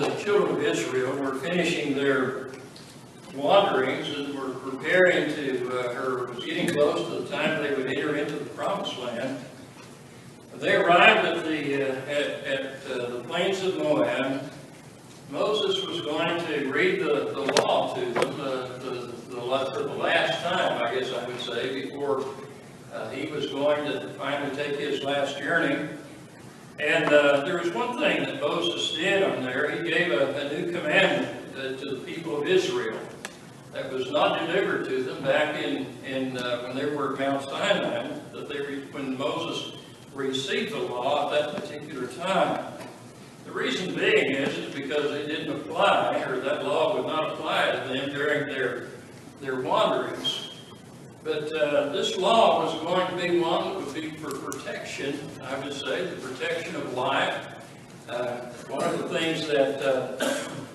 the children of Israel were finishing their wanderings and were preparing to, or was getting close to the time they would enter into the Promised Land, they arrived at the plains of Moab. Moses was going to read the law to them for the last time, I guess I would say, before he was going to finally take his last journey. And there was one thing that Moses did on there. He gave a new commandment to the people of Israel that was not delivered to them back in when they were at Mount Sinai, when Moses received the law at that particular time. The reason being is because it didn't apply, or that law would not apply to them during their wanderings. But this law was going to be one that would be for protection, I would say, the protection of life. One of the things that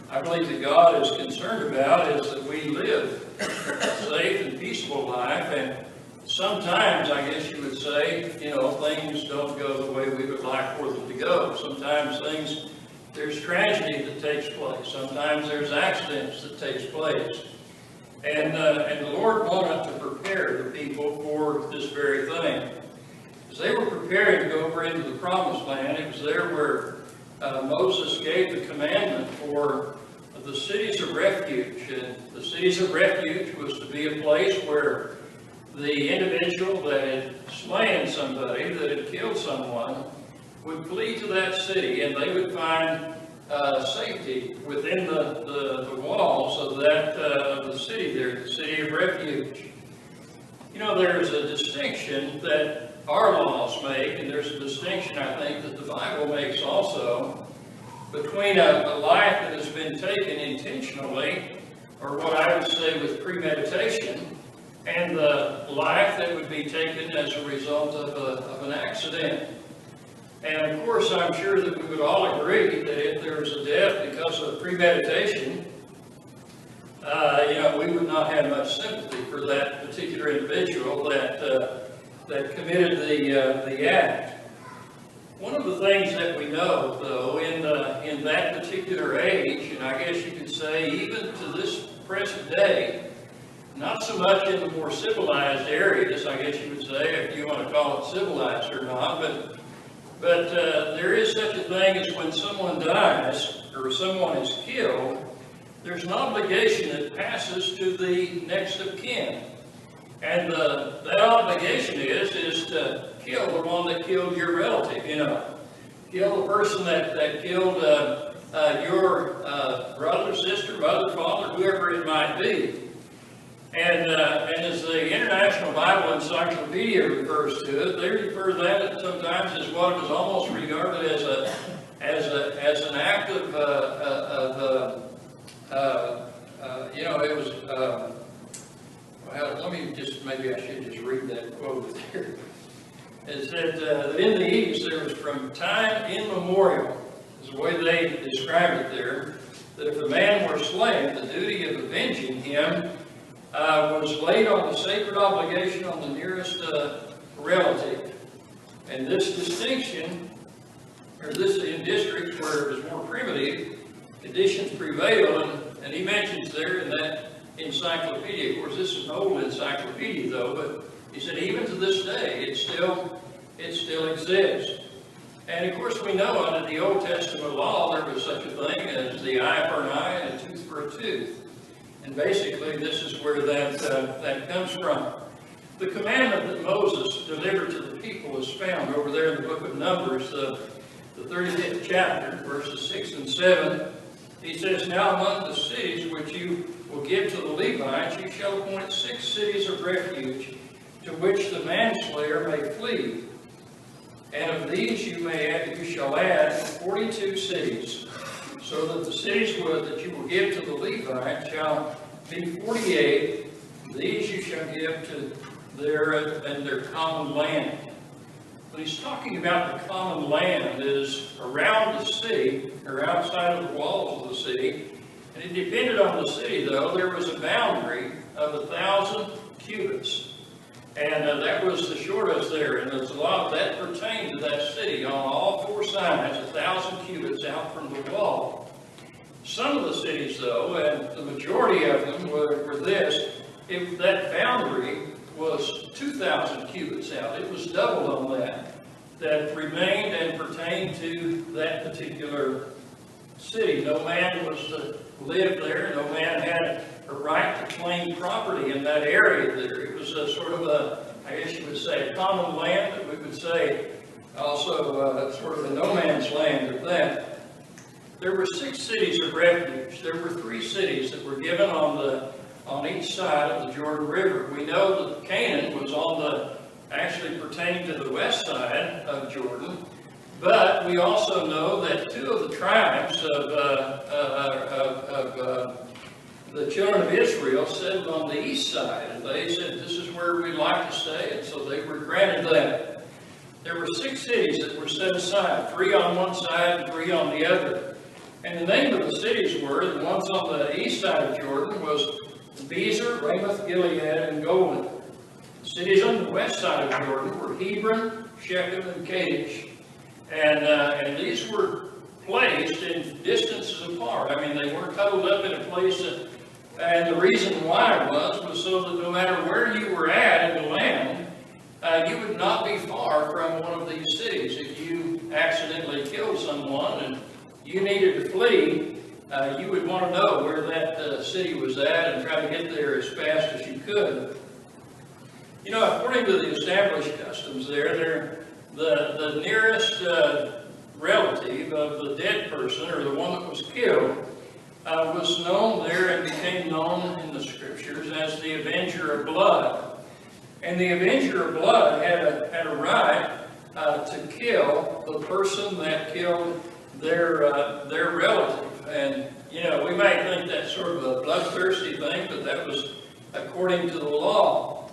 I believe that God is concerned about is that we live a safe and peaceful life, and sometimes, I guess you would say, things don't go the way we would like for them to go. Sometimes there's tragedy that takes place. Sometimes there's accidents that takes place. And the Lord wanted to prepare the people for this very thing. As they were preparing to go over into the Promised Land, it was there where Moses gave the commandment for the cities of refuge. And the cities of refuge was to be a place where the individual that had slain somebody, that had killed someone, would flee to that city, and they would find safety within the walls of the city there, the city of refuge. There's a distinction that our laws make, and there's a distinction, I think, that the Bible makes also, between a life that has been taken intentionally, or what I would say with premeditation, and the life that would be taken as a result of an accident. And of course, I'm sure that we would all agree that if there was a death because of premeditation, we would not have much sympathy for that particular individual that committed the act. One of the things that we know, though, in that particular age, and I guess you could say even to this present day, not so much in the more civilized areas, I guess you would say, if you want to call it civilized or not, but there is such a thing as when someone dies or someone is killed, there's an obligation that passes to the next of kin. And that obligation is to kill the one that killed your relative, Kill the person that killed your brother, sister, mother, father, whoever it might be. And as the International Bible Encyclopedia refers to it, they refer to that sometimes as what was almost regarded as an act of it was. Well, maybe I should just read that quote there. It said that in the East there was from time immemorial, is the way they described it there, that if a man were slain, the duty of avenging him was laid on the sacred obligation on the nearest relative. And this distinction, or this in districts where it was more primitive, conditions prevail, and he mentions there in that encyclopedia, of course this is an old encyclopedia though, but he said even to this day it still exists. And of course we know under the Old Testament law there was such a thing as the eye for an eye and a tooth for a tooth. And basically, this is where that comes from. The commandment that Moses delivered to the people is found over there in the book of Numbers, the 35th chapter, verses 6 and 7. He says, "Now among the cities which you will give to the Levites, you shall appoint 6 cities of refuge, to which the manslayer may flee. And of these you shall add 42 cities. So that the cities that you will give to the Levites shall be 48. These you shall give to their common land." When he's talking about the common land, it is around the city, or outside of the walls of the city. And it depended on the city, though. There was a boundary of 1,000 cubits. And that was the shortest there. And there's a lot that pertained to that city on all 4 sides, 1,000 cubits out from the wall. Some of the cities, though, and the majority of them were this, if that boundary was 2,000 cubits out. It was doubled on that remained and pertained to that particular city. No man was to live there. No man had a right to claim property in that area there. It was a sort of a, I guess you would say, a common land, but we would say also sort of a no man's land at that. There were 6 cities of refuge. There were 3 cities that were given on each side of the Jordan River. We know that Canaan was actually pertaining to the west side of Jordan, but we also know that 2 of the tribes of the children of Israel settled on the east side, and they said, this is where we'd like to stay, and so they were granted that. There were 6 cities that were set aside, 3 on one side and 3 on the other. And the name of the cities were, the ones on the east side of Jordan was Bezer, Ramoth, Gilead, and Golan. The cities on the west side of Jordan were Hebron, Shechem, and Kadesh. And these were placed in distances apart. I mean, they weren't huddled up in a place and the reason why was so that no matter where you were at in the land, you would not be far from one of these cities. If you accidentally killed someone and you needed to flee, you would want to know where that city was at and try to get there as fast as you could. You know, according to the established customs there, the nearest relative of the dead person, or the one that was killed, was known there and became known in the scriptures as the Avenger of Blood. And the Avenger of Blood had a right to kill the person that killed their relative. And, you know, we might think that's sort of a bloodthirsty thing, but that was according to the law.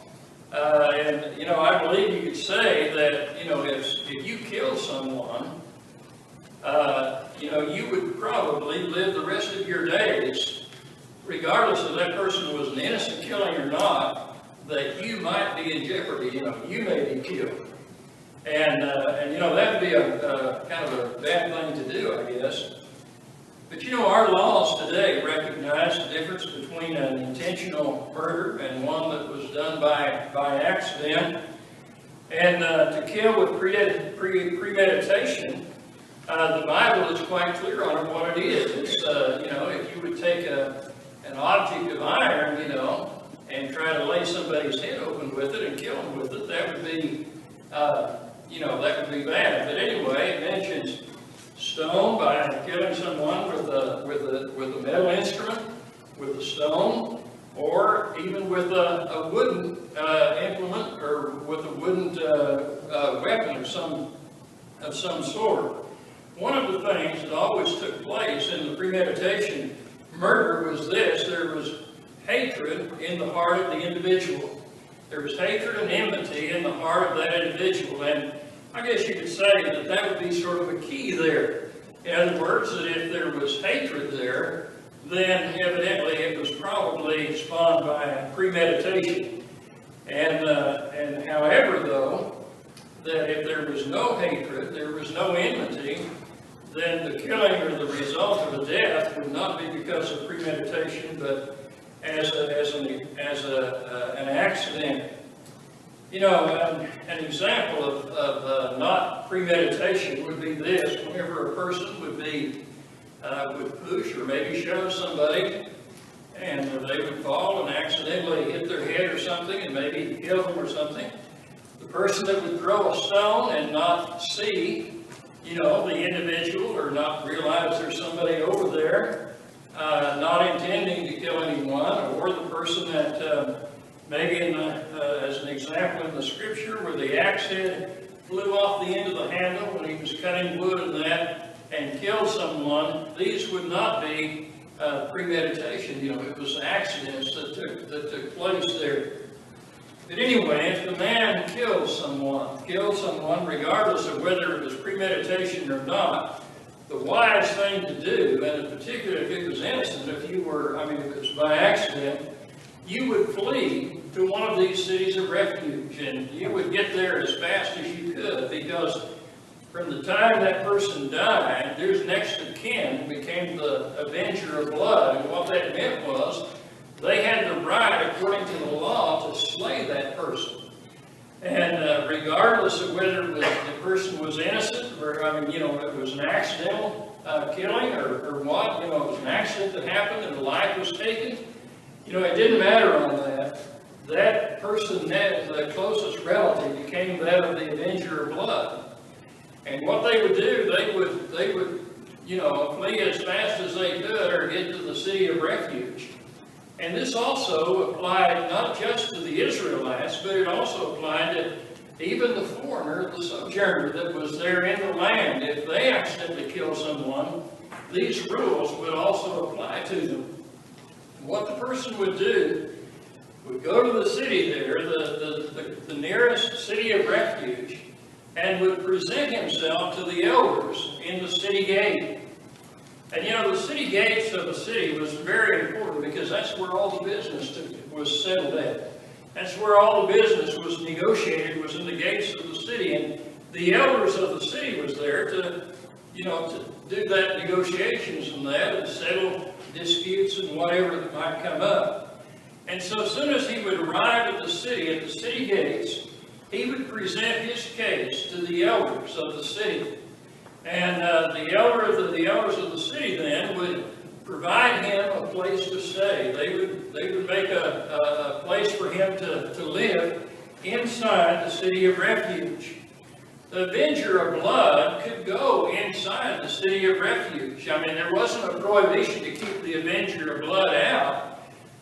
And, you know, I believe you could say that, you know, if you kill someone, you know, you would probably live the rest of your days, regardless if that person was an innocent killing or not, that you might be in jeopardy. You know, you may be killed. And you know, that would be a kind of a bad thing to do, I guess. But you know, our laws today recognize the difference between an intentional murder and one that was done by accident. And to kill with premeditation, the Bible is quite clear on what it is. It's, you know, if you would take an object of iron, you know, and try to lay somebody's head open with it and kill them with it, that would be, you know, that would be bad. But anyway, it mentions stone by killing someone with a metal instrument, with a stone, or even with a wooden implement, or with a wooden weapon of some sort. One of the things that always took place in the premeditation murder was this: there was hatred in the heart of the individual. There was hatred and enmity in the heart of that individual. And I guess you could say that that would be sort of a key there. In other words, that if there was hatred there, then evidently it was probably spawned by premeditation. And however, though, that if there was no hatred, there was no enmity, then the killing or the result of a death would not be because of premeditation, but as an accident. You know, an example of not premeditation would be this: whenever a person would push or maybe shove somebody, and they would fall and accidentally hit their head or something and maybe kill them or something. The person that would throw a stone and not see, you know, the individual, or not realize there's somebody over there, not intending to kill anyone, or the person that maybe as an example in the scripture where the axe head flew off the end of the handle when he was cutting wood and killed someone, these would not be premeditation. You know, it was accidents that took place there. But anyway, if the man kills someone regardless of whether it was premeditation or not, the wise thing to do, and in particular if it was innocent, if it was by accident, you would flee to one of these cities of refuge, and you would get there as fast as you could, because from the time that person died, their next of kin became the avenger of blood. And what that meant was they had the right, according to the law, to slay that person. And regardless of whether the person was innocent, or, it was an accidental killing or what, it was an accident that happened and a life was taken, it didn't matter on that. That person, the closest relative, became that of the avenger of blood. And what they would do, they would flee as fast as they could or get to the city of refuge. And this also applied not just to the Israelites, but it also applied to even the foreigner, the sojourner that was there in the land. If they accidentally killed someone, these rules would also apply to them. What the person would do would go to the city there, the nearest city of refuge, and would present himself to the elders in the city gate. And the city gates of the city was very important because that's where all the business was settled at. That's where all the business was negotiated, was in the gates of the city. And the elders of the city was there to do that negotiations and that and settle disputes and whatever that might come up. And so as soon as he would arrive at the city gates, he would present his case to the elders of the city. And the elders of the city then would provide him a place to stay. They would make a place for him to live inside the city of refuge. The avenger of blood could go inside the city of refuge. There wasn't a prohibition to keep the avenger of blood out.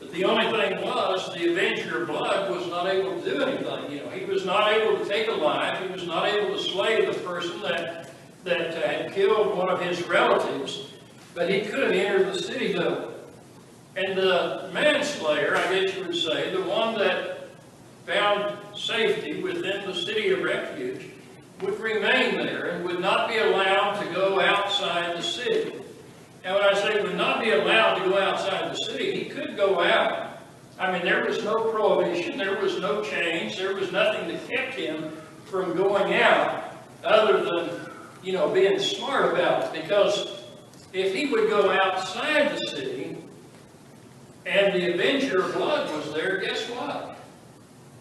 But the only thing was, the avenger of blood was not able to do anything. He was not able to take a life. He was not able to slay the person that had killed one of his relatives. But he could enter the city, though. And the manslayer, I guess you would say, the one that found safety within the city of refuge, would remain there and would not be allowed to go outside the city. Now, when I say would not be allowed to go outside the city, he could go out. There was no prohibition, there was no change, there was nothing that kept him from going out other than, being smart about it. Because if he would go outside the city and the avenger of blood was there, guess what?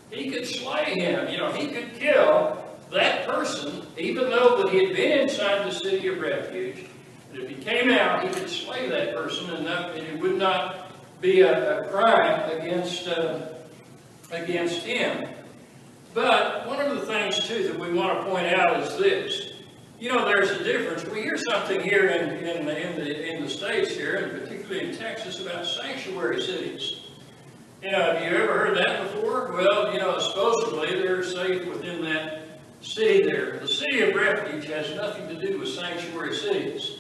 He could slay him. He could kill that person, even though that he had been inside the city of refuge. But if he came out, he could slay that person, and it would not be a crime against him. But one of the things, too, that we want to point out is this. There's a difference. We hear something here in the States here, and particularly in Texas, about sanctuary cities. Have you ever heard that before? Well, supposedly they're safe within that city there. The city of refuge has nothing to do with sanctuary cities.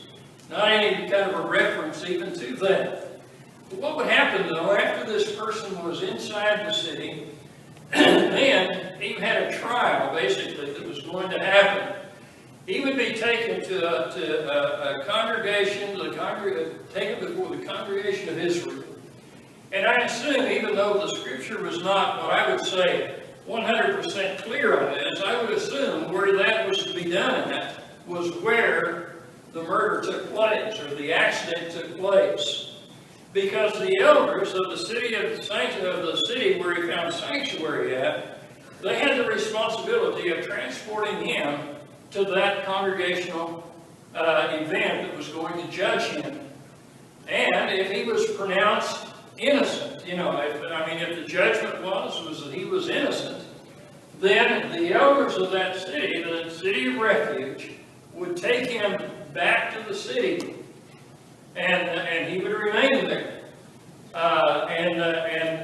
Not any kind of a reference even to that. But what would happen, though, after this person was inside the city, then he had a trial, basically, that was going to happen. He would be taken to a congregation, taken before the congregation of Israel. And I assume, even though the scripture was not what I would say 100% clear on this, I would assume where that was to be done at was where the murder took place, or the accident took place. Because the elders of the city where he found sanctuary at, they had the responsibility of transporting him to that congregational event that was going to judge him. And if he was pronounced innocent, if the judgment was that he was innocent, then the elders of that city, the city of refuge, would take him back to the city, and he would remain there. And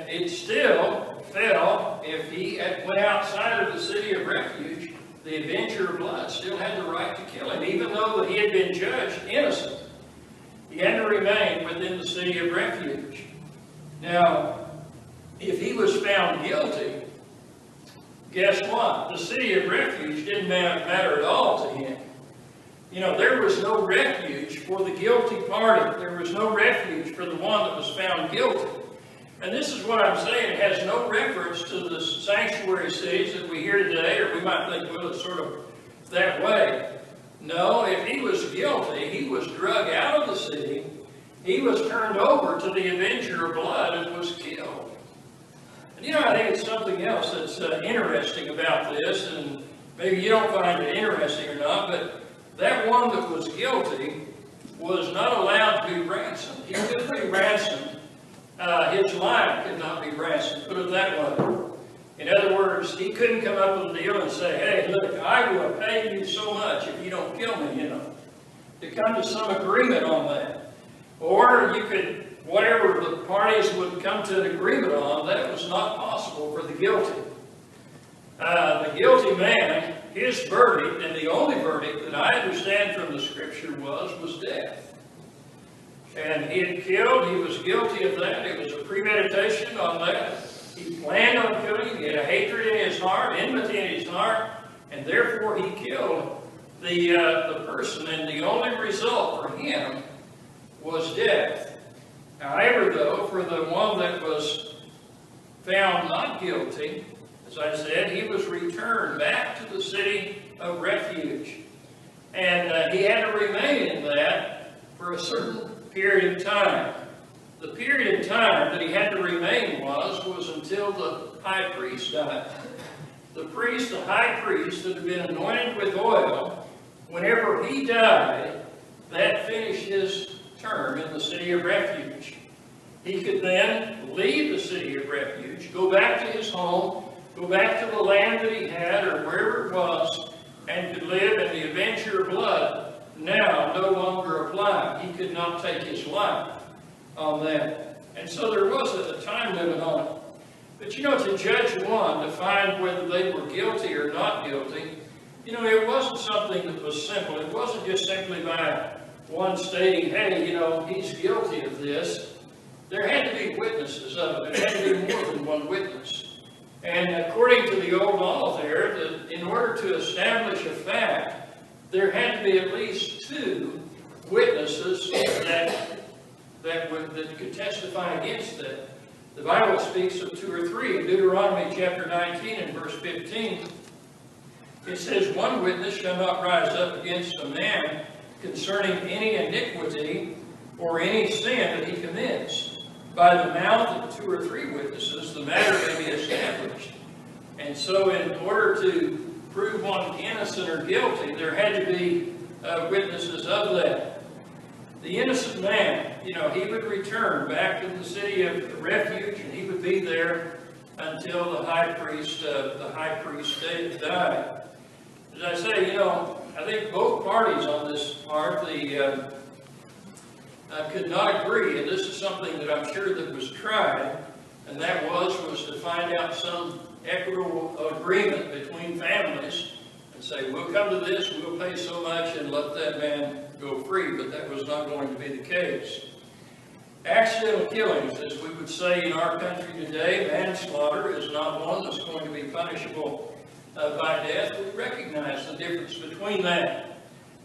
it still fell, if he went outside of the city of refuge, the avenger of blood still had the right to kill him, even though he had been judged innocent. He had to remain within the city of refuge. Now, if he was found guilty, guess what? The city of refuge didn't matter at all to him. There was no refuge for the guilty party. There was no refuge for the one that was found guilty. And this is what I'm saying. It has no reference to the sanctuary cities that we hear today, or we might think, well, it's sort of that way. No, if he was guilty, he was drug out of the city, he was turned over to the avenger of blood and was killed. And you know, I think it's something else that's interesting about this, and maybe you don't find it interesting or not, but that one that was guilty was not allowed to be ransomed. He could be ransomed. His life could not be ransomed, put it that way. In other words, he couldn't come up with a deal and say, hey, look, I will pay you so much if you don't kill me, you know. To come to some agreement on that. Or you could, whatever the parties would come to an agreement on, that was not possible for the guilty. The guilty man, his verdict, and the only verdict that I understand from the scripture was death. And he had killed, he was guilty of that. It was a premeditation on that. He planned on killing, he had a hatred in his heart, enmity in his heart, and therefore he killed the person, and the only result for him was death. However, though, for the one that was found not guilty, as I said, he was returned back to the city of refuge. And he had to remain in that for a certain period of time. The period of time that he had to remain was until the high priest died. The priest, the high priest that had been anointed with oil, whenever he died, that finished his term in the city of refuge. He could then leave the city of refuge, go back to his home, go back to the land that he had or wherever it was, and could live, and the avenger of blood now no longer applied. He could not take his life on that. And so there was a time limit on it. But you know, to judge one, to find whether they were guilty or not guilty, you know, it wasn't something that was simple. It wasn't just simply by one stating, hey, you know, he's guilty of this. There had to be witnesses of it. There had to be more than one witness. And according to the old law there, that in order to establish a fact, there had to be at least two witnesses that could testify against that. The Bible speaks of two or three. In Deuteronomy chapter 19 and verse 15, it says, one witness shall not rise up against a man concerning any iniquity or any sin that he commits. By the mouth of two or three witnesses, the matter may be established. And so in order to prove one innocent or guilty, there had to be witnesses of that. The innocent man, you know, he would return back to the city of refuge, and he would be there until the high priest died. As I say, you know, I think both parties on this part, could not agree, and this is something that I'm sure that was tried, and that was to find out some equitable agreement between families and say, we'll come to this, we'll pay so much and let that man go free, but that was not going to be the case. Accidental killings, as we would say in our country today, manslaughter is not one that's going to be punishable by death. We recognize the difference between that.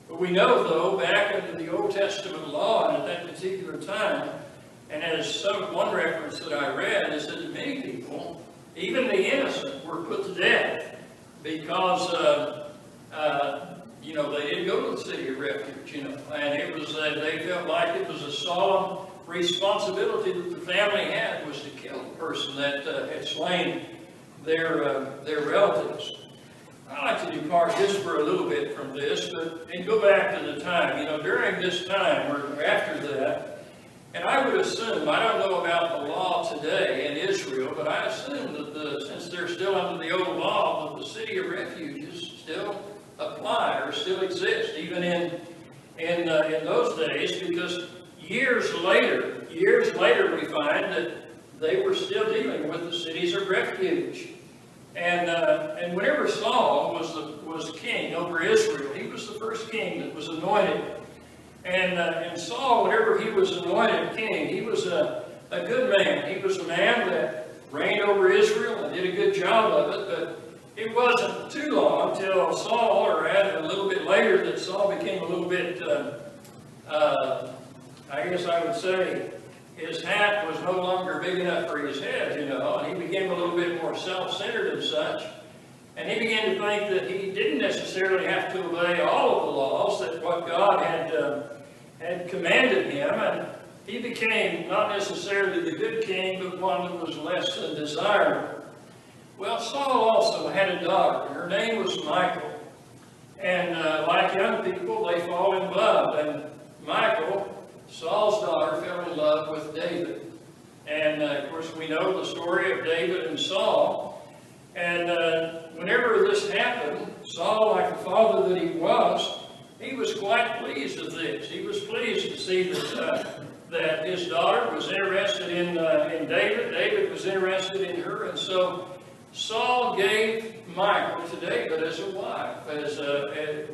But we know, though, back under the Old Testament law and at that particular time, and as one reference that I read is that many people, even the innocent, were put to death because, you know, they didn't go to the city of refuge, you know, and it was, they felt like it was a solemn responsibility that the family had was to kill the person that had slain their relatives. I'd like to depart just for a little bit from this, and go back to the time, you know, during this time or after that, and I would assume, I don't know about the law today in Israel, but I assume that since they're still under the old law, that the city of refuges still apply or still exist, even in those days, because years later we find that they were still dealing with the cities of refuge. And whenever Saul was king over Israel, he was the first king that was anointed. And Saul, whenever he was anointed king, he was a good man. He was a man that reigned over Israel and did a good job of it. But it wasn't too long until Saul, or a little bit later, that Saul became a little bit, I guess I would say, his hat was no longer big enough for his head, you know, and he became a little bit more self-centered and such. And he began to think that he didn't necessarily have to obey all of the laws, that what God had commanded him. And he became not necessarily the good king, but one that was less than desirable. Well, Saul also had a daughter, and her name was Michal. And like young people, they fall in love. And Michal, Saul's daughter, fell in love with David. And of course, we know the story of David and Saul. And whenever this happened, Saul, like the father that he was quite pleased with this. He was pleased to see that his daughter was interested in David. David was interested in her. And so Saul gave Michal to David as a wife,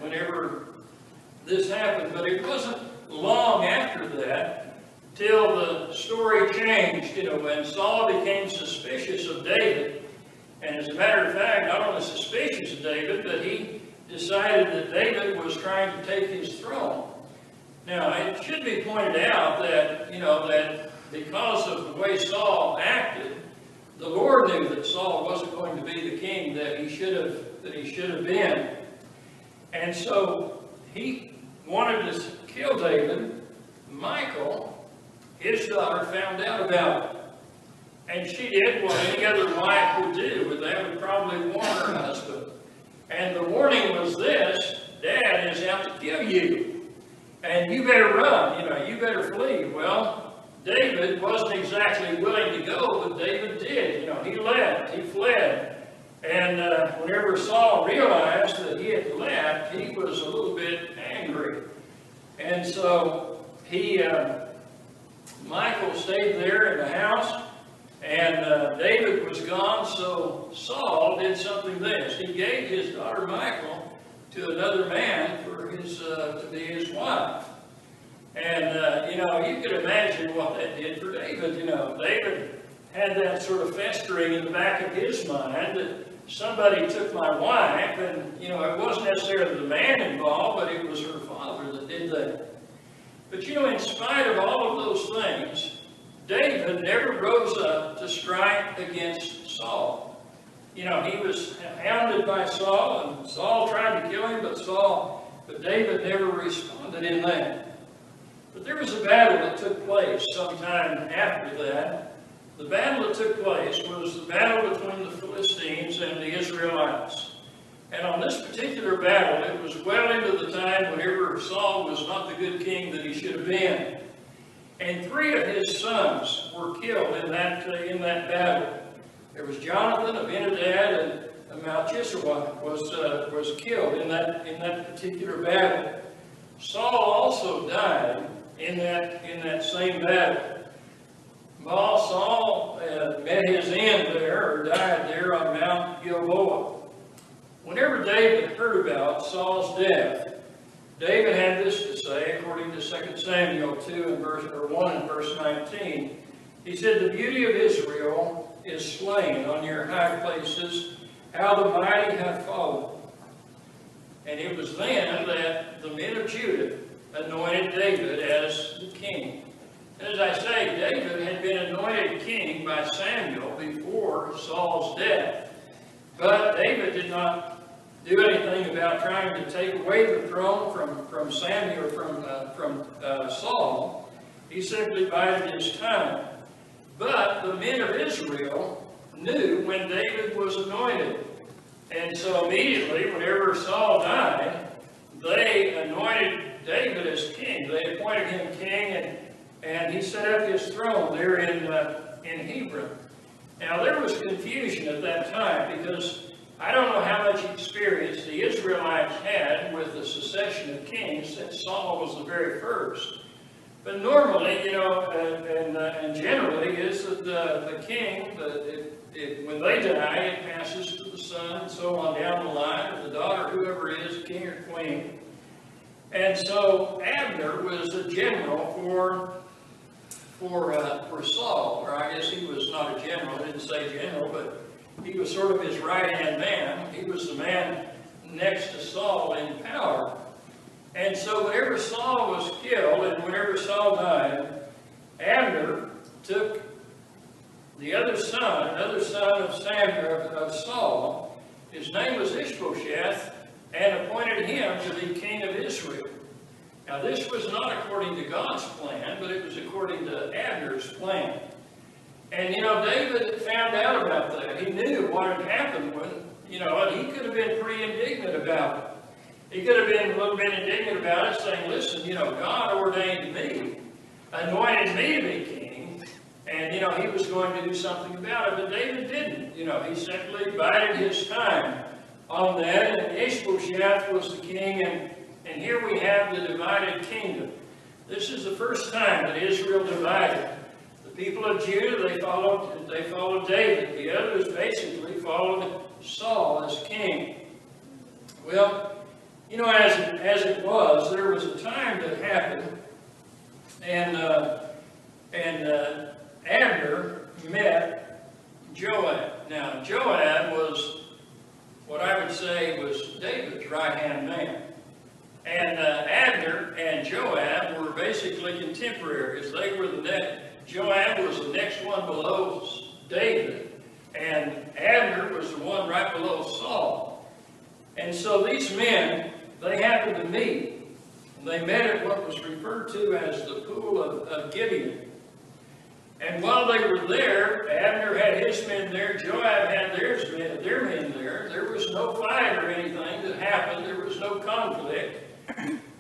whenever this happened. But it wasn't long after that till the story changed, and Saul became suspicious of David. And as a matter of fact, not only suspicious of David, but he decided that David was trying to take his throne. Now, it should be pointed out that, that because of the way Saul acted, the Lord knew that Saul wasn't going to be the king that he should have been. And so he wanted to kill David. Michal, his daughter, found out about it. And she did what any other wife would do, but that would probably warn her husband. And the warning was this: Dad is out to kill you. And you better run, you better flee. Well, David wasn't exactly willing to go, but David did. He left, he fled. And whenever Saul realized that he had left, he was a little bit angry. And so Michal stayed there in the house, and David was gone, so Saul did something this. He gave his daughter Michal to another man for to be his wife. And, you could imagine what that did for David. David had that sort of festering in the back of his mind that somebody took my wife, and, it wasn't necessarily the man involved, but it was her father that did that. But, in spite of all of those things, David never rose up to strike against Saul. He was hounded by Saul, and Saul tried to kill him, but David never responded in that. But there was a battle that took place sometime after that. The battle that took place was the battle between the Philistines and the Israelites. And on this particular battle, it was well into the time whenever Saul was not the good king that he should have been. And 3 of his sons were killed in that battle. There was Jonathan, Abinadab, and Malchishua was killed in that particular battle. Saul also died in that same battle. Saul met his end there, or died there on Mount Gilboa. Whenever David heard about Saul's death, David had this to say, according to 2 Samuel 1 and verse 19. He said, "The beauty of Israel is slain on your high places, how the mighty have fallen." And it was then that the men of Judah anointed David as the king. And as I say, David had been anointed king by Samuel before Saul's death. But David did not do anything about trying to take away the throne from Samuel, from Saul. He simply bided his time. But the men of Israel knew when David was anointed. And so immediately, whenever Saul died, they anointed David as king. They appointed him king, and he set up his throne there in Hebron. Now, there was confusion at that time, because I don't know how much experience the Israelites had with the succession of kings, since Saul was the very first. But normally, and generally, is that the king, when they die, it passes to the son, and so on down the line, or the daughter, whoever is, king or queen. And so Abner was a general for Saul, or I guess he was not a general, I didn't say general, but he was sort of his right-hand man. He was the man next to Saul in power. And so whenever Saul was killed, and whenever Saul died, Abner took the other son, another son of Saul, His name was Ishbosheth, and appointed him to be king of Israel. Now this was not according to God's plan, but it was according to Abner's plan. And David found out about that. He knew what had happened when, and he could have been pretty indignant about it. He could have been a little bit indignant about it, saying, listen, God ordained me, anointed me to be king, and, he was going to do something about it, but David didn't. He simply bided his time on that, and Ishbosheth was the king, and here we have the divided kingdom. This is the first time that Israel divided. The people of Judah, they followed David. The others basically followed Saul as king. Well, as it was, there was a time that happened, and Abner met Joab. Now, Joab was what I would say was David's right-hand man. And Abner and Joab were basically contemporaries. They were Joab was the next one below David, and Abner was the one right below Saul. And so these men, they happened to meet. They met at what was referred to as the pool of Gibeon. And while they were there, Abner had his men there, Joab had their men there. There was no fight or anything that happened. There was no conflict.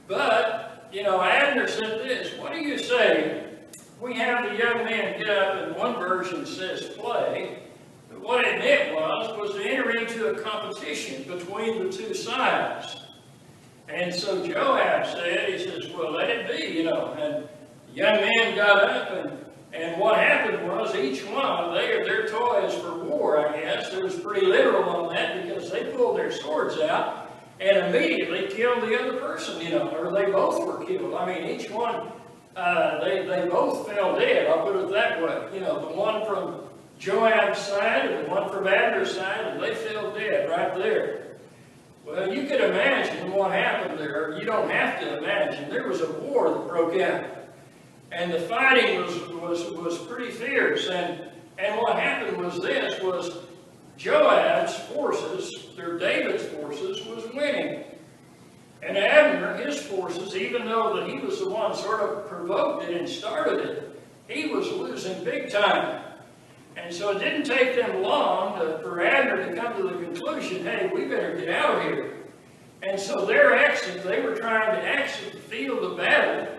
But, Abner said this, what do you say? We have the young men get up, and one version says play. But what it meant was to enter into a competition between the two sides. And so Joab said, he says, well, let it be, And the young men got up, and what happened was each one, their toys for war, I guess, it was pretty literal on that because they pulled their swords out and immediately killed the other person, or they both were killed. I mean, each one, they both fell dead, I'll put it that way. The one from Joab's side and the one from Abner's side, and they fell dead right there. Well, you could imagine what happened there. You don't have to imagine. There was a war that broke out. And the fighting was pretty fierce. And what happened was Joab's forces, David's forces, was winning. And Abner, his forces, even though that he was the one sort of provoked it and started it, he was losing big time. And so it didn't take them long for Abner to come to the conclusion, hey, we better get out of here. And so their exit, they were trying to exit the field of battle.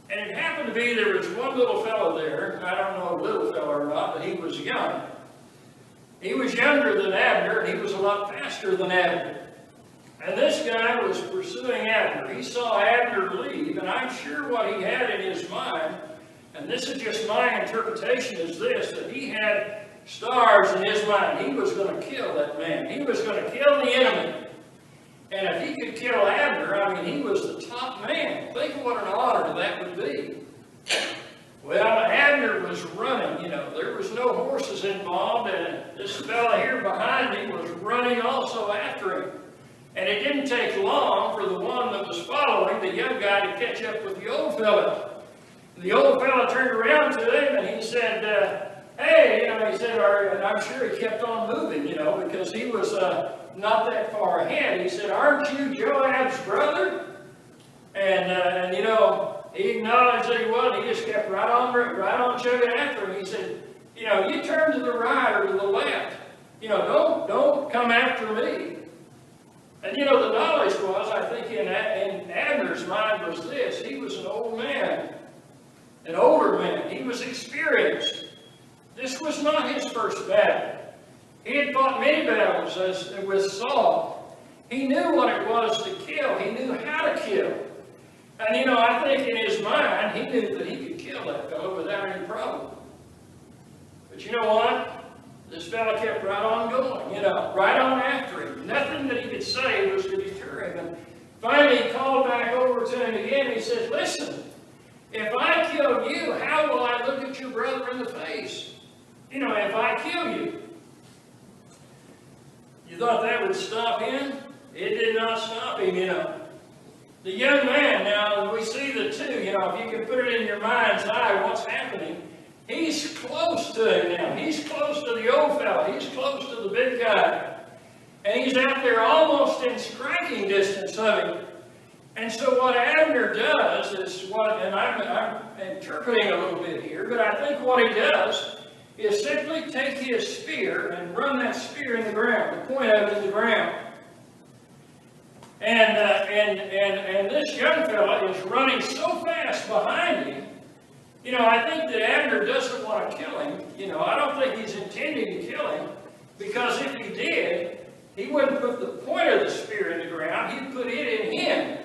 And it happened to be there was one little fellow there. I don't know if little fellow or not, but he was young. He was younger than Abner, and he was a lot faster than Abner. And this guy was pursuing Abner. He saw Abner leave, and I'm sure what he had in his mind, and this is just my interpretation, is this, that he had stars in his mind. He was going to kill that man. He was going to kill the enemy. And if he could kill Abner, I mean, he was the top man. Think of what an honor that would be. Well, Abner was running, there was no horses involved, and this fella here behind him was running also after him. And it didn't take long for the one that was following, the young guy, to catch up with the old fella. The old fella turned around to him and he said, hey, he said, and I'm sure he kept on moving, because he was not that far ahead. He said, aren't you Joab's brother? And he acknowledged that he was. He just kept right on chugging after him. He said, you turn to the right or to the left. Don't come after me. And the knowledge was, I think in Abner's mind was this. He was an old man, an older man. He was experienced. This was not his first battle. He had fought many battles with Saul. He knew what it was to kill. He knew how to kill. And I think in his mind, he knew that he could kill that fellow without any problem. But you know what? This fellow kept right on going, right on after him. Nothing that he could say was to deter him. And finally, he called back over to him again. He said, listen, if I kill you, how will I look at your brother in the face? If I kill you. You thought that would stop him? It did not stop him, The young man, now we see the two, if you can put it in your mind's eye, what's happening. He's close to him now. He's close to the old fellow. He's close to the big guy. And he's out there almost in striking distance of him. And so what Abner does is what, and I'm interpreting a little bit here, but I think what he does is simply take his spear and run that spear in the ground, the point of it in the ground. And this young fella is running so fast behind him. You know, I think that Abner doesn't want to kill him. You know, I don't think he's intending to kill him, because if he did, he wouldn't put the point of the spear in the ground, he'd put it in him.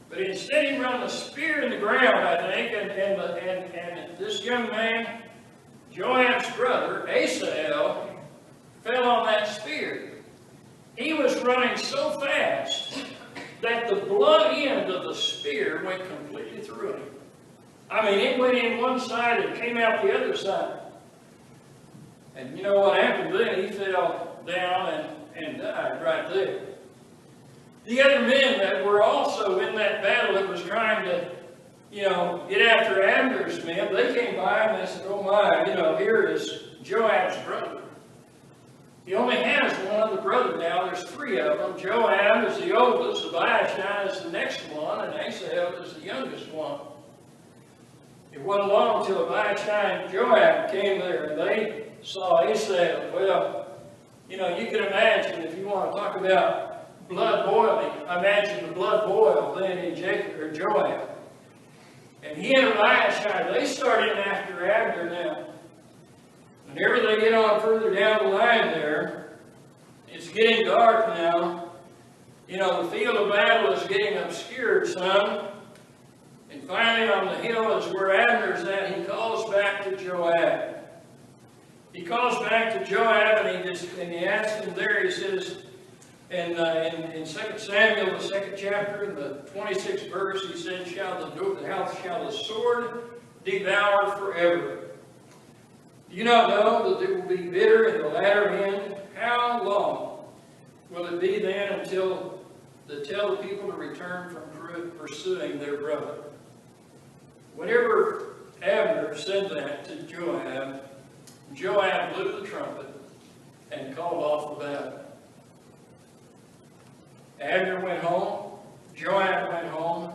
But instead he run the spear in the ground, I think, and this young man, Joab's brother, Asahel, fell on that spear. He was running so fast that the blunt end of the spear went completely through him. I mean, it went in one side and came out the other side. And you know what happened then? He fell down and died right there. The other men that were also in that battle that was trying to, you know, get after Abner's men, they came by and they said, oh my, you know, here is Joab's brother. He only has one other brother now. There's three of them. Joab is the oldest, Abishai is the next one, and Asahel is the youngest one. It wasn't long until Abishai and Joab came there, and they saw Asahel. Well, you know, you can imagine, if you want to talk about blood boiling, imagine the blood boil then in Joab. And he and Abishai, they started after Abner now. Whenever they get on further down the line there, it's getting dark now. You know, the field of battle is getting obscured some. And finally on the hill is where Abner's at. He calls back to Joab. He calls back to Joab and he asks him there, he says, in 2 Samuel, the 2nd chapter, in the 26th verse, he said, shall the sword devour forever? Do you not know that it will be bitter in the latter end? How long will it be then until they tell the people to return from pursuing their brother? Whenever Abner said that to Joab, Joab blew the trumpet and called off the battle. Abner went home, Joab went home,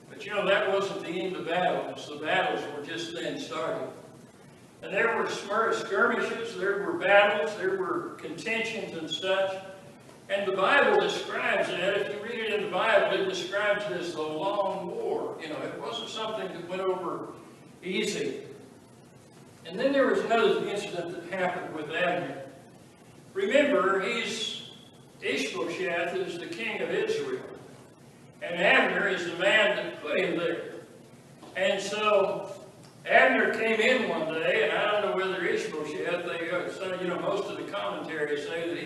but you know, that wasn't the end of battles. The battles were just then starting. And there were skirmishes, there were battles, there were contentions and such. And the Bible describes that. If you read it in the Bible, it describes it as the long war. You know, it wasn't something that went over easy. And then there was another incident that happened with Abner. Remember, Ishbosheth is the king of Israel. And Abner is the man that put him there. And so Abner came in one day, and I don't know whether Ishbosheth, you know, most of the commentaries say that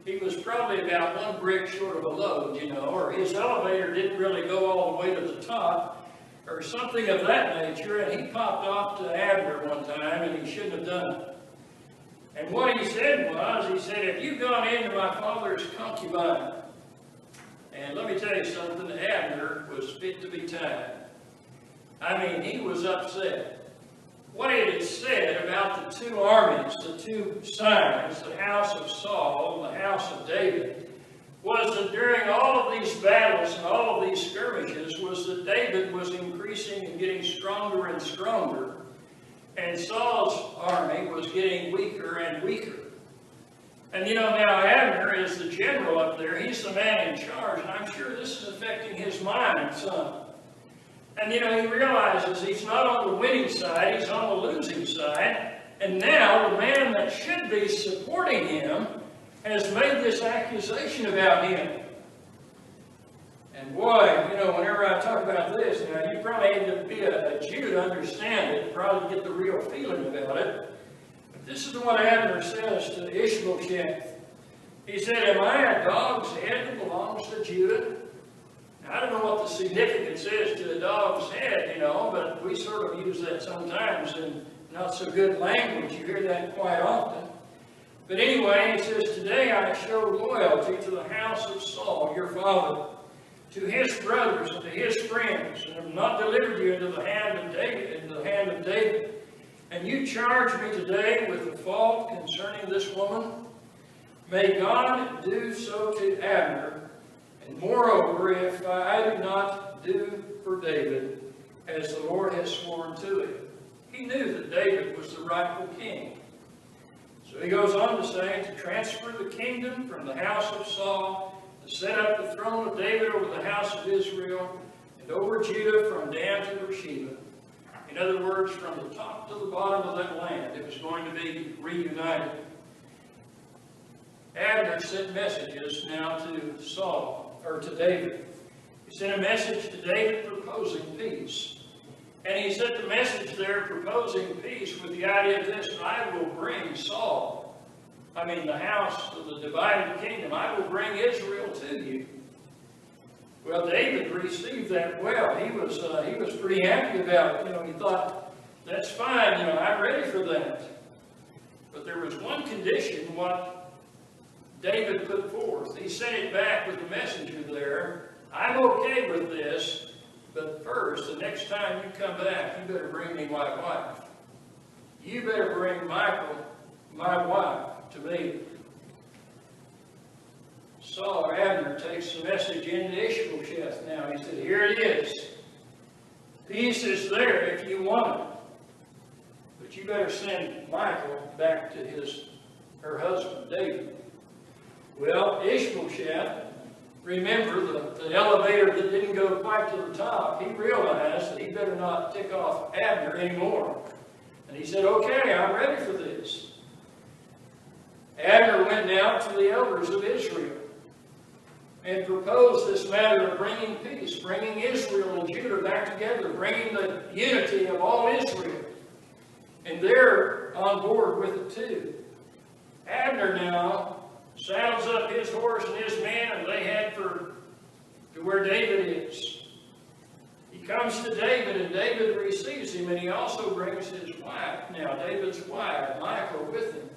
he was probably about one brick short of a load, you know, or his elevator didn't really go all the way to the top, or something of that nature, and he popped off to Abner one time, and he shouldn't have done it. And what he said was, he said, have you gone into my father's concubine? And let me tell you something, Abner was fit to be tied. I mean, he was upset. What it had said about the two armies, the two sides, the house of Saul and the house of David, was that during all of these battles and all of these skirmishes was that David was increasing and getting stronger and stronger, and Saul's army was getting weaker and weaker. And you know, now Abner is the general up there. He's the man in charge, and I'm sure this is affecting his mind some. And you know, he realizes he's not on the winning side, he's on the losing side. And now the man that should be supporting him has made this accusation about him. And boy, you know, whenever I talk about this, now you probably need to be a Jew to understand it, probably get the real feeling about it. But this is what Abner says to Ishbosheth. He said, am I a dog's head that belongs to Judah? I don't know what the significance is to a dog's head, you know, but we sort of use that sometimes in not so good language. You hear that quite often. But anyway, he says, today I show loyalty to the house of Saul, your father, to his brothers and to his friends, and have not delivered you into the hand of David, And you charge me today with the fault concerning this woman. May God do so to Abner, and moreover, if I do not do for David as the Lord has sworn to him. He knew that David was the rightful king. So he goes on to say, to transfer the kingdom from the house of Saul, to set up the throne of David over the house of Israel, and over Judah from Dan to Beersheba. In other words, from the top to the bottom of that land, it was going to be reunited. Abner sent messages now to Saul, or to David. He sent a message to David proposing peace. And he sent the message there proposing peace with the idea of this: I will bring Saul, the house of the divided kingdom, I will bring Israel to you. Well, David received that well. He was pretty happy about it. He thought, that's fine, I'm ready for that. But there was one condition what David put forth. He sent it back with the messenger there. I'm okay with this, but first, the next time you come back, you better bring me my wife. You better bring Michal, my wife, to me. Saul, Abner, takes the message into Ishbosheth now. He said, here it is. Peace is there if you want it. But you better send Michal back to her husband, David. Well, Ishbosheth, remember the elevator that didn't go quite to the top, he realized that he better not tick off Abner anymore. And he said, okay, I'm ready for this. Abner went now to the elders of Israel and proposed this matter of bringing peace, bringing Israel and Judah back together, bringing the unity of all Israel. And they're on board with it too. Abner now saddles up his horse and his men, and they head to where David is. He comes to David, and David receives him, and he also brings his wife, now David's wife, Michal, with him.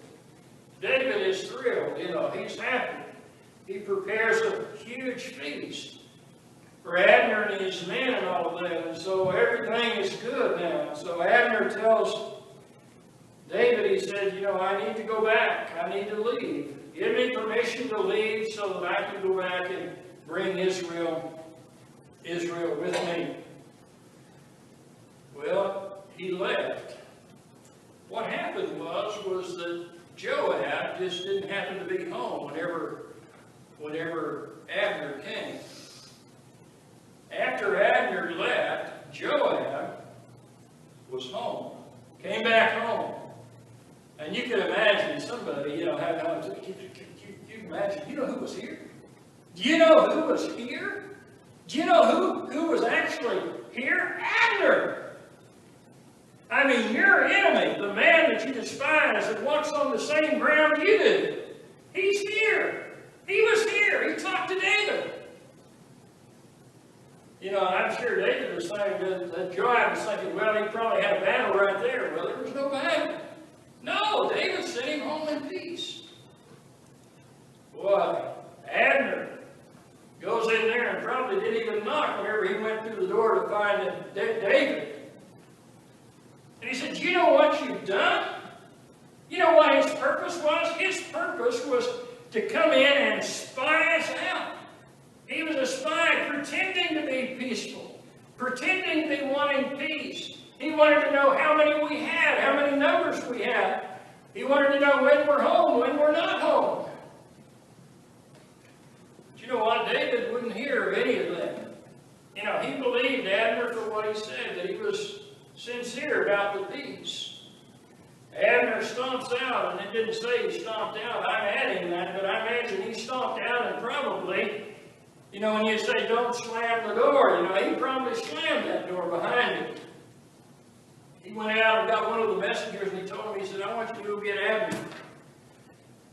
David is thrilled, he's happy. He prepares a huge feast for Abner and his men and all of that, and so everything is good now. So Abner tells David, he said, I need to go back. I need to leave. Give me permission to leave so that I can go back and bring Israel with me. Well, he left. What happened was that Joab just didn't happen to be home whenever Abner came. After Abner left, Joab was home, came back home. And you can imagine somebody, how can you imagine, who was here? Do you know who was here? Do you know who was actually here? Abner! Your enemy, the man that you despise, that walks on the same ground you do. He's here. He was here. He talked to David. I'm sure David was thinking, that Joab was thinking, well, he probably had a battle right there. Well, there was no battle. No, David sent him home in peace. Boy, Abner goes in there and probably didn't even knock whenever he went through the door to find David. And he said, you know what you've done? You know what his purpose was? His purpose was to come in and spy us out. He was a spy pretending to be peaceful, pretending to be wanting peace. He wanted to know how many we had, how many numbers we had. He wanted to know when we're home, when we're not home. But you know what? David wouldn't hear of any of that. He believed Abner for what he said, that he was sincere about the peace. Abner stomps out, and it didn't say he stomped out. I'm adding that, but I imagine he stomped out and probably, when you say don't slam the door, he probably slammed that door behind him. He went out and got one of the messengers, and he told him, he said, I want you to go get Abner.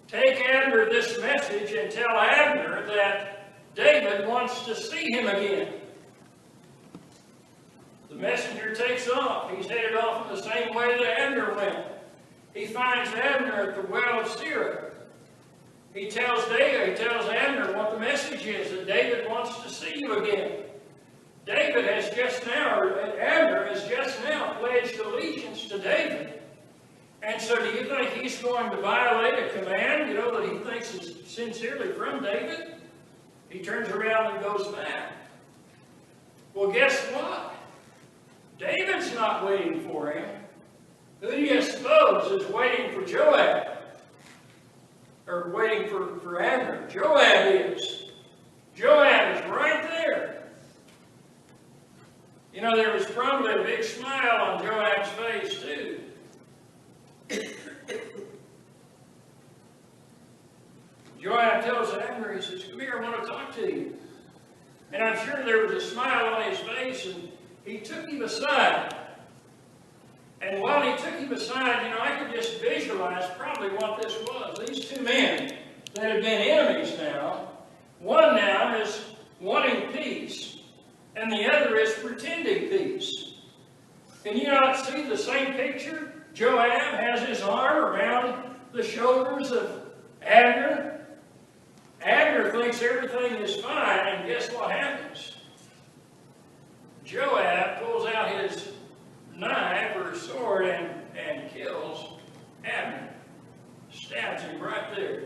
Take Abner this message and tell Abner that David wants to see him again. The messenger takes off. He's headed off in the same way that Abner went. He finds Abner at the well of Sirah. He tells Abner what the message is, that David wants to see you again. Abner has just now pledged allegiance to David. And so do you think he's going to violate a command, that he thinks is sincerely from David? He turns around and goes back. Well, guess what? David's not waiting for him. Who do you suppose is waiting for Joab? Or waiting for Abner? Joab is. Joab is right there. There was probably a big smile on Joab's face, too. Joab tells Abner, he says, "Come here, I want to talk to you." And I'm sure there was a smile on his face, and he took him aside. And while he took him aside, I could just visualize probably what this was. These two men that had been enemies now, one now is wanting peace, and the other is pretending peace. Can you not see the same picture? Joab has his arm around the shoulders of Abner. Abner thinks everything is fine, and guess what happens? Joab pulls out his knife or sword and kills Abner. Stabs him right there.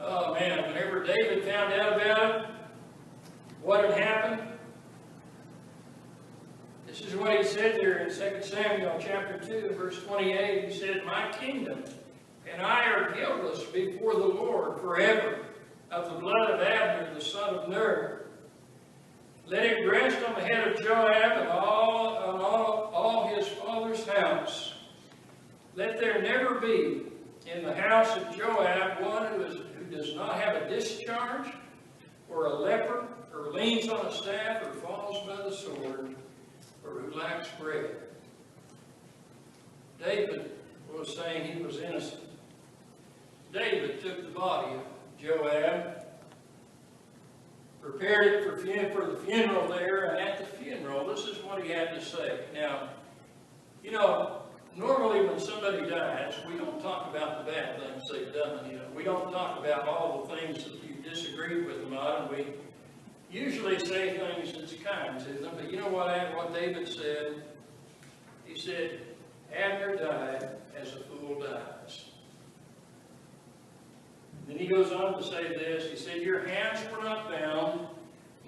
Oh man, whenever David found out about it, what had happened, this is what he said there in 2 Samuel chapter 2, verse 28. He said, "My kingdom and I are guiltless before the Lord forever of the blood of Abner, the son of Ner. Let it rest on the head of Joab and all his father's house. Let there never be in the house of Joab one who does not have a discharge, or a leper, or leans on a staff, or falls by the sword, or who lacks bread." David was saying he was innocent. David took the body of Joab, prepared it for the funeral there, and at the funeral, this is what he had to say. Now, normally when somebody dies, we don't talk about the bad things they've done. We don't talk about all the things that you disagreed with them on, and we usually say things that's kind to them. But you know what David said? He said, "Abner died as a fool dies." Then he goes on to say this. He said, "Your hands were not bound,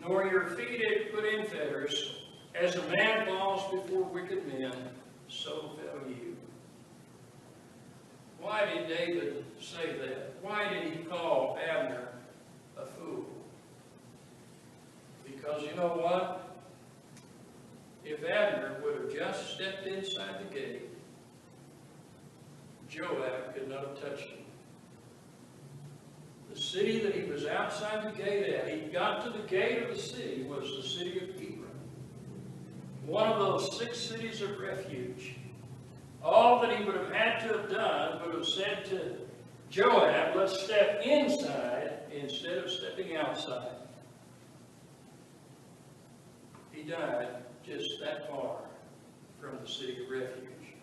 nor your feet put in fetters. As a man falls before wicked men, so fell you." Why did David say that? Why did he call Abner a fool? Because you know what? If Abner would have just stepped inside the gate, Joab could not have touched him. The city that he was outside the gate at, he got to the gate of the city, was the city of Hebron. One of those 6 cities of refuge. All that he would have had to have done would have said to Joab, "Let's step inside instead of stepping outside." He died just that far from the city of refuge.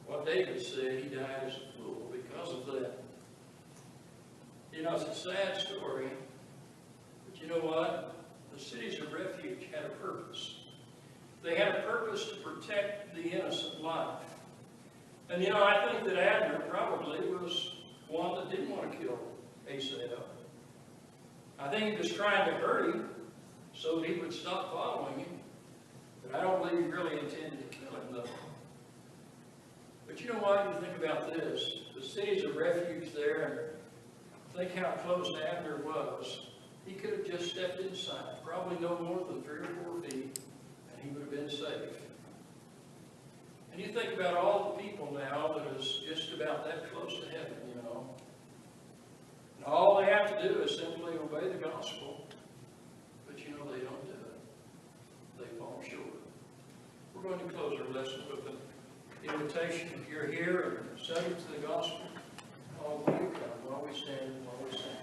What David said, he died as a fool because of that. It's a sad story, but you know what? The cities of refuge had a purpose. They had a purpose to protect the innocent life. And I think that Abner probably was one that didn't want to kill Asaph. I think he was trying to hurt him so that he would stop following him. But I don't believe he really intended to kill him, though. But you know what? You think about this. The cities of refuge there, and think how close Abner was. He could have just stepped inside, probably no more than 3 or 4 feet, and he would have been safe. And you think about all the people now that is just about that close to heaven, And all they have to do is simply obey the gospel. But they don't do it. They fall short. We're going to close our lesson with an invitation. If you're here and subject to the gospel, all will you come while we stand and while we sing.